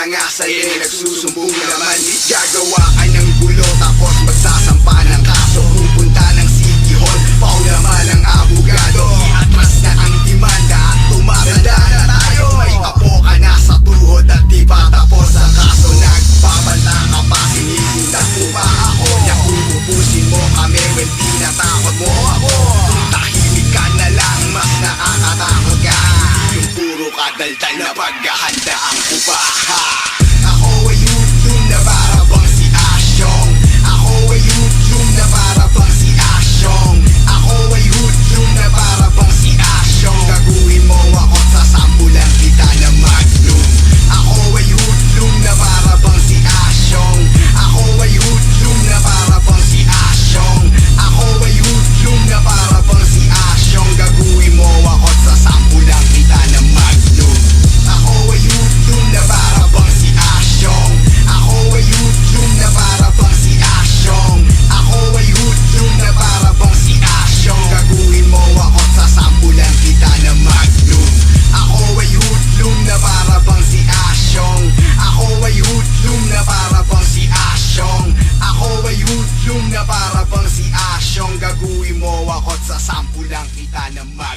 nga sa'yo nagsusumbong naman. Gagawa ka ng gulo tapos magsasampa ng kaso. Pupunta ng City Hall, pao naman ang abogado. Iatras na ang demanda at tumatanda na tayo. May apo ka na sa tuhod at di pa tapos ang kaso. Nagbabanta ka pa, sinisindak mo pa ako. Kung ubusin mo kami, well tinatakot mo ako. Kung tahimik ka na lang, mas nakakatakot ka. Yung puro kadaldal na paghahandaan ko ba? Ako ay YouTube na para bang si Asyong. Ako ay YouTube na para bang si Asyong. Ako ay YouTube na para bang si Asyong. Gaguhin mo ako sa sampulan kita na Magnum. Ako ay YouTube na para bang si Asyong. Ako ay YouTube na para bang si Asyong. Ako ay YouTube na para bang si Asyong. Gaguhin mo ako sa sampulan kita na Magnum. Ako ay YouTube na para bang si Asyong. Ako ay YouTube na para bang si Asyong. Ako ay YouTube na para bang si Asyong. Gaguhin mo ako sa sampulan kita na Magnum. Ako ay YouTube na para bang si Asyong. Ako ay YouTube na para bang si Asyong. Ako ay YouTube na para bang si Asyong. Gaguhin mo ako sa sampulan kita na Magnum.